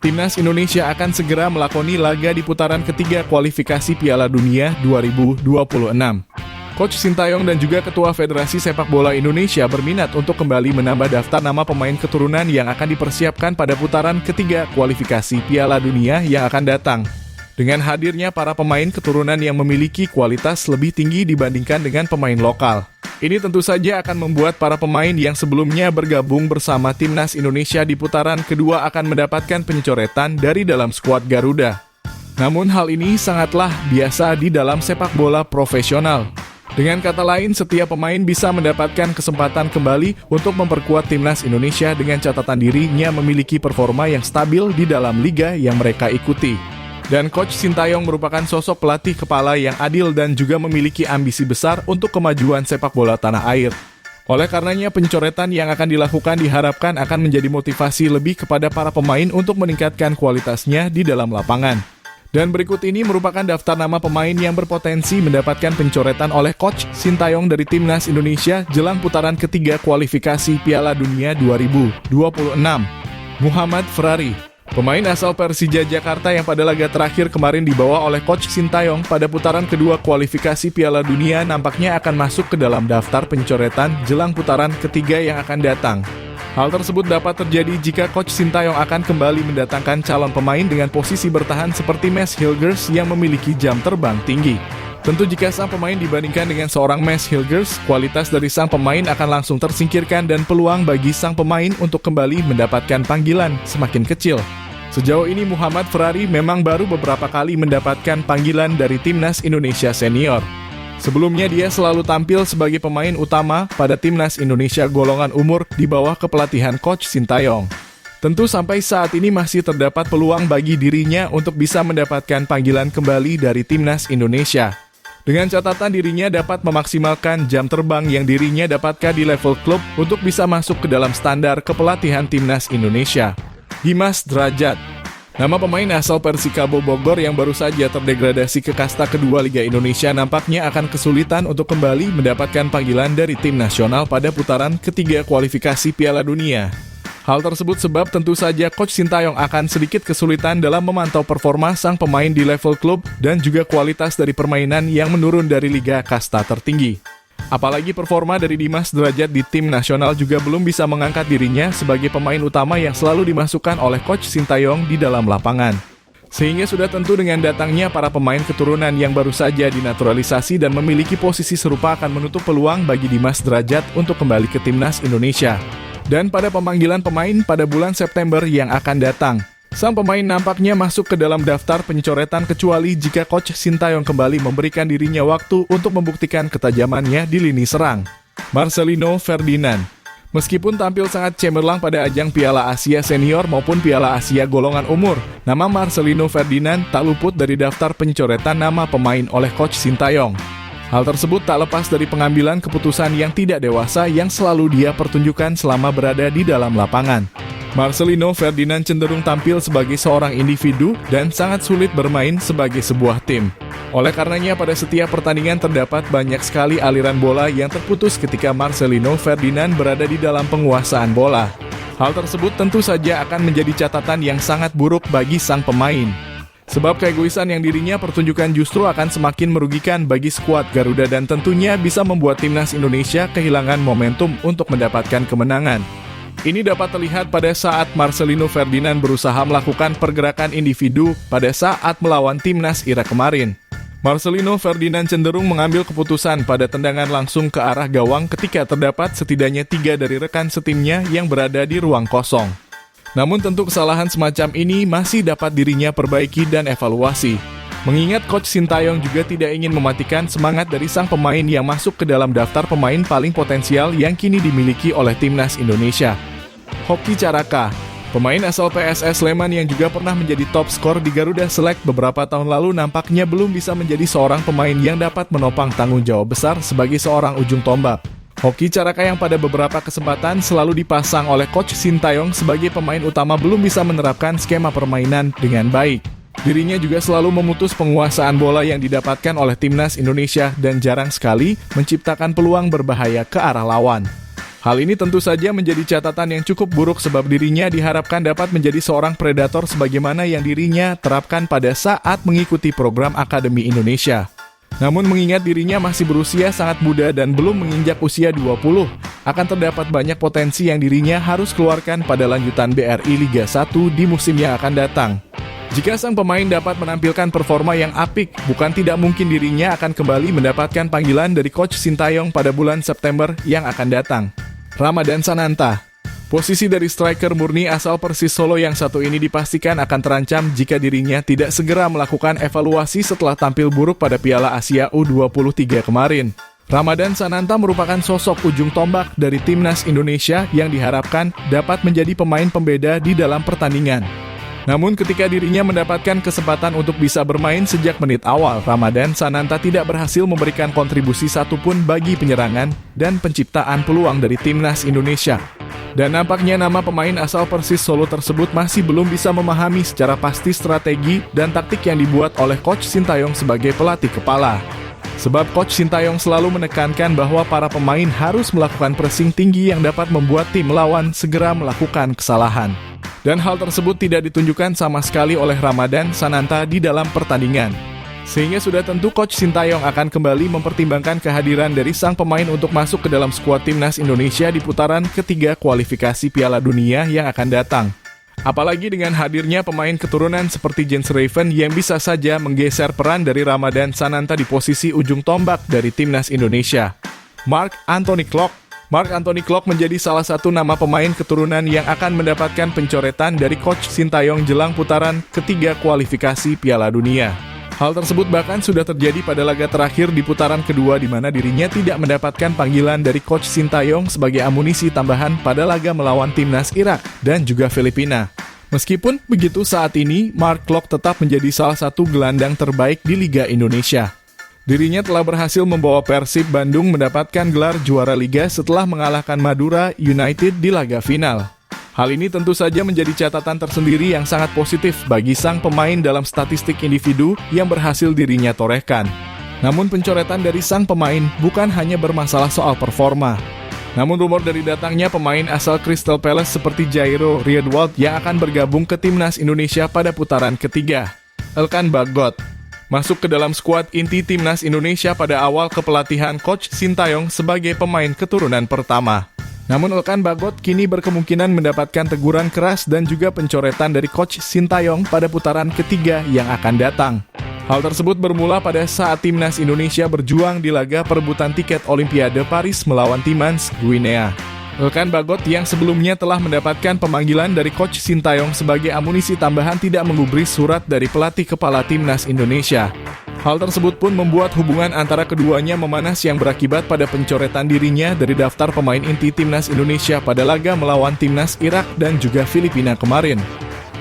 Timnas Indonesia akan segera melakoni laga di putaran ketiga kualifikasi Piala Dunia 2026. Coach Sintayong dan juga Ketua Federasi Sepak Bola Indonesia berminat untuk kembali menambah daftar nama pemain keturunan yang akan dipersiapkan pada putaran ketiga kualifikasi Piala Dunia yang akan datang. Dengan hadirnya para pemain keturunan yang memiliki kualitas lebih tinggi dibandingkan dengan pemain lokal. Ini tentu saja akan membuat para pemain yang sebelumnya bergabung bersama Timnas Indonesia di putaran kedua akan mendapatkan pencoretan dari dalam skuad Garuda. Namun hal ini sangatlah biasa di dalam sepak bola profesional. Dengan kata lain, setiap pemain bisa mendapatkan kesempatan kembali untuk memperkuat Timnas Indonesia dengan catatan dirinya memiliki performa yang stabil di dalam liga yang mereka ikuti. Dan Coach Sintayong merupakan sosok pelatih kepala yang adil dan juga memiliki ambisi besar untuk kemajuan sepak bola tanah air. Oleh karenanya, pencoretan yang akan dilakukan diharapkan akan menjadi motivasi lebih kepada para pemain untuk meningkatkan kualitasnya di dalam lapangan. Dan berikut ini merupakan daftar nama pemain yang berpotensi mendapatkan pencoretan oleh Coach Sintayong dari Timnas Indonesia jelang putaran ketiga kualifikasi Piala Dunia 2026. Muhammad Ferrari, pemain asal Persija Jakarta yang pada laga terakhir kemarin dibawa oleh Coach Sintayong pada putaran kedua kualifikasi Piala Dunia nampaknya akan masuk ke dalam daftar pencoretan jelang putaran ketiga yang akan datang. Hal tersebut dapat terjadi jika Coach Sintayong akan kembali mendatangkan calon pemain dengan posisi bertahan seperti Mads Hilgers yang memiliki jam terbang tinggi. Tentu jika sang pemain dibandingkan dengan seorang Mads Hilgers, kualitas dari sang pemain akan langsung tersingkirkan dan peluang bagi sang pemain untuk kembali mendapatkan panggilan semakin kecil. Sejauh ini Muhammad Ferrari memang baru beberapa kali mendapatkan panggilan dari Timnas Indonesia Senior. Sebelumnya dia selalu tampil sebagai pemain utama pada Timnas Indonesia golongan umur di bawah kepelatihan Coach Sintayong. Tentu sampai saat ini masih terdapat peluang bagi dirinya untuk bisa mendapatkan panggilan kembali dari Timnas Indonesia. Dengan catatan dirinya dapat memaksimalkan jam terbang yang dirinya dapatkan di level klub untuk bisa masuk ke dalam standar kepelatihan Timnas Indonesia. Dimas Drajat, nama pemain asal Persikabo Bogor yang baru saja terdegradasi ke kasta kedua Liga Indonesia nampaknya akan kesulitan untuk kembali mendapatkan panggilan dari tim nasional pada putaran ketiga kualifikasi Piala Dunia. Hal tersebut sebab tentu saja Coach Sintayong akan sedikit kesulitan dalam memantau performa sang pemain di level klub dan juga kualitas dari permainan yang menurun dari Liga Kasta tertinggi. Apalagi performa dari Dimas Drajat di tim nasional juga belum bisa mengangkat dirinya sebagai pemain utama yang selalu dimasukkan oleh Coach Sintayong di dalam lapangan. Sehingga sudah tentu dengan datangnya para pemain keturunan yang baru saja dinaturalisasi dan memiliki posisi serupa akan menutup peluang bagi Dimas Drajat untuk kembali ke Timnas Indonesia. Dan pada pemanggilan pemain pada bulan September yang akan datang, sang pemain nampaknya masuk ke dalam daftar pencoretan kecuali jika Coach Sintayong kembali memberikan dirinya waktu untuk membuktikan ketajamannya di lini serang. Marcelino Ferdinand, meskipun tampil sangat cemerlang pada ajang Piala Asia Senior maupun Piala Asia golongan umur, nama Marcelino Ferdinand tak luput dari daftar pencoretan nama pemain oleh Coach Sintayong. Hal tersebut tak lepas dari pengambilan keputusan yang tidak dewasa yang selalu dia pertunjukkan selama berada di dalam lapangan. Marcelino Ferdinand cenderung tampil sebagai seorang individu dan sangat sulit bermain sebagai sebuah tim. Oleh karenanya pada setiap pertandingan terdapat banyak sekali aliran bola yang terputus ketika Marcelino Ferdinand berada di dalam penguasaan bola. Hal tersebut tentu saja akan menjadi catatan yang sangat buruk bagi sang pemain. Sebab keegoisan yang dirinya pertunjukkan justru akan semakin merugikan bagi skuad Garuda dan tentunya bisa membuat Timnas Indonesia kehilangan momentum untuk mendapatkan kemenangan. Ini dapat terlihat pada saat Marcelino Ferdinand berusaha melakukan pergerakan individu pada saat melawan Timnas Irak kemarin. Marcelino Ferdinand cenderung mengambil keputusan pada tendangan langsung ke arah gawang ketika terdapat setidaknya 3 dari rekan setimnya yang berada di ruang kosong. Namun tentu kesalahan semacam ini masih dapat dirinya perbaiki dan evaluasi. Mengingat Coach Sintayong juga tidak ingin mematikan semangat dari sang pemain yang masuk ke dalam daftar pemain paling potensial yang kini dimiliki oleh Timnas Indonesia. Hoki Caraka, pemain asal PSS Sleman yang juga pernah menjadi top skor di Garuda Select beberapa tahun lalu nampaknya belum bisa menjadi seorang pemain yang dapat menopang tanggung jawab besar sebagai seorang ujung tombak. Hoki Caraka yang pada beberapa kesempatan selalu dipasang oleh Coach Sintayong sebagai pemain utama belum bisa menerapkan skema permainan dengan baik. Dirinya juga selalu memutus penguasaan bola yang didapatkan oleh Timnas Indonesia dan jarang sekali menciptakan peluang berbahaya ke arah lawan. Hal ini tentu saja menjadi catatan yang cukup buruk sebab dirinya diharapkan dapat menjadi seorang predator sebagaimana yang dirinya terapkan pada saat mengikuti program Akademi Indonesia. Namun mengingat dirinya masih berusia sangat muda dan belum menginjak usia 20, akan terdapat banyak potensi yang dirinya harus keluarkan pada lanjutan BRI Liga 1 di musim yang akan datang. Jika sang pemain dapat menampilkan performa yang apik, bukan tidak mungkin dirinya akan kembali mendapatkan panggilan dari Coach Sintayong pada bulan September yang akan datang. Ramadan Sananta. Posisi dari striker murni asal Persis Solo yang satu ini dipastikan akan terancam jika dirinya tidak segera melakukan evaluasi setelah tampil buruk pada Piala Asia U23 kemarin. Ramadan Sananta merupakan sosok ujung tombak dari timnas Indonesia yang diharapkan dapat menjadi pemain pembeda di dalam pertandingan. Namun ketika dirinya mendapatkan kesempatan untuk bisa bermain sejak menit awal, Ramadan Sananta tidak berhasil memberikan kontribusi satupun bagi penyerangan dan penciptaan peluang dari timnas Indonesia. Dan nampaknya nama pemain asal Persis Solo tersebut masih belum bisa memahami secara pasti strategi dan taktik yang dibuat oleh Coach Sintayong sebagai pelatih kepala. Sebab Coach Sintayong selalu menekankan bahwa para pemain harus melakukan pressing tinggi yang dapat membuat tim lawan segera melakukan kesalahan. Dan hal tersebut tidak ditunjukkan sama sekali oleh Ramadan Sananta di dalam pertandingan. Sehingga sudah tentu Coach Sintayong akan kembali mempertimbangkan kehadiran dari sang pemain untuk masuk ke dalam skuad timnas Indonesia di putaran ketiga kualifikasi Piala Dunia yang akan datang. Apalagi dengan hadirnya pemain keturunan seperti Jens Raven yang bisa saja menggeser peran dari Ramadan Sananta di posisi ujung tombak dari timnas Indonesia. Marc Anthony Klok menjadi salah satu nama pemain keturunan yang akan mendapatkan pencoretan dari Coach Sintayong jelang putaran ketiga kualifikasi Piala Dunia. Hal tersebut bahkan sudah terjadi pada laga terakhir di putaran kedua di mana dirinya tidak mendapatkan panggilan dari Coach Sintayong sebagai amunisi tambahan pada laga melawan timnas Irak dan juga Filipina. Meskipun begitu saat ini, Marc Klok tetap menjadi salah satu gelandang terbaik di Liga Indonesia. Dirinya telah berhasil membawa Persib Bandung mendapatkan gelar juara Liga setelah mengalahkan Madura United di laga final. Hal ini tentu saja menjadi catatan tersendiri yang sangat positif bagi sang pemain dalam statistik individu yang berhasil dirinya torehkan. Namun pencoretan dari sang pemain bukan hanya bermasalah soal performa. Namun rumor dari datangnya pemain asal Crystal Palace seperti Jairo Riedwald yang akan bergabung ke timnas Indonesia pada putaran ketiga. Elkan Bagot masuk ke dalam skuad inti timnas Indonesia pada awal kepelatihan Coach Sintayong sebagai pemain keturunan pertama. Namun Elkan Bagot kini berkemungkinan mendapatkan teguran keras dan juga pencoretan dari Coach Sintayong pada putaran ketiga yang akan datang. Hal tersebut bermula pada saat timnas Indonesia berjuang di laga perebutan tiket Olimpiade Paris melawan Timans Guinea. Elkan Bagot yang sebelumnya telah mendapatkan pemanggilan dari Coach Sintayong sebagai amunisi tambahan tidak menggubris surat dari pelatih kepala timnas Indonesia. Hal tersebut pun membuat hubungan antara keduanya memanas yang berakibat pada pencoretan dirinya dari daftar pemain inti timnas Indonesia pada laga melawan timnas Irak dan juga Filipina kemarin.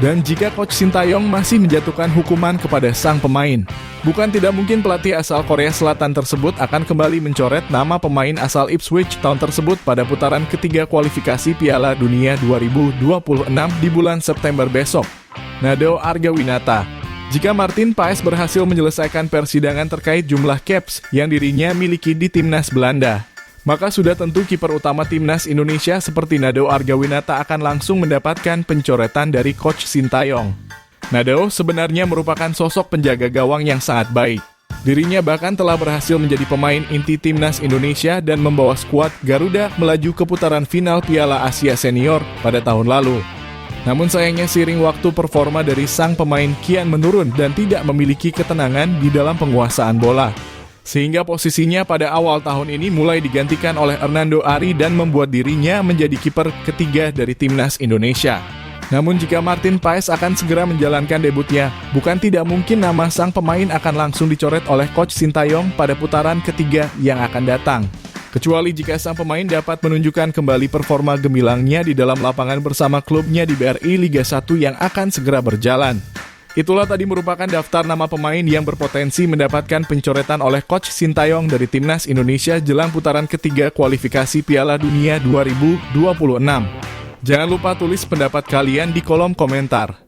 Dan jika Coach Sintayong masih menjatuhkan hukuman kepada sang pemain, bukan tidak mungkin pelatih asal Korea Selatan tersebut akan kembali mencoret nama pemain asal Ipswich tahun tersebut pada putaran ketiga kualifikasi Piala Dunia 2026 di bulan September besok. Nadeo Argawinata. Jika Martin Paes berhasil menyelesaikan persidangan terkait jumlah caps yang dirinya miliki di timnas Belanda, maka sudah tentu kiper utama timnas Indonesia seperti Nadeo Argawinata akan langsung mendapatkan pencoretan dari Coach Sintayong. Nadeo sebenarnya merupakan sosok penjaga gawang yang sangat baik. Dirinya bahkan telah berhasil menjadi pemain inti timnas Indonesia dan membawa skuad Garuda melaju ke putaran final Piala Asia Senior pada tahun lalu. Namun sayangnya seiring waktu performa dari sang pemain kian menurun dan tidak memiliki ketenangan di dalam penguasaan bola. Sehingga posisinya pada awal tahun ini mulai digantikan oleh Hernando Ari dan membuat dirinya menjadi kiper ketiga dari timnas Indonesia. Namun jika Martin Paes akan segera menjalankan debutnya, bukan tidak mungkin nama sang pemain akan langsung dicoret oleh Coach Sintayong pada putaran ketiga yang akan datang. Kecuali jika sang pemain dapat menunjukkan kembali performa gemilangnya di dalam lapangan bersama klubnya di BRI Liga 1 yang akan segera berjalan. Itulah tadi merupakan daftar nama pemain yang berpotensi mendapatkan pencoretan oleh Coach Sintayong dari timnas Indonesia jelang putaran ketiga kualifikasi Piala Dunia 2026. Jangan lupa tulis pendapat kalian di kolom komentar.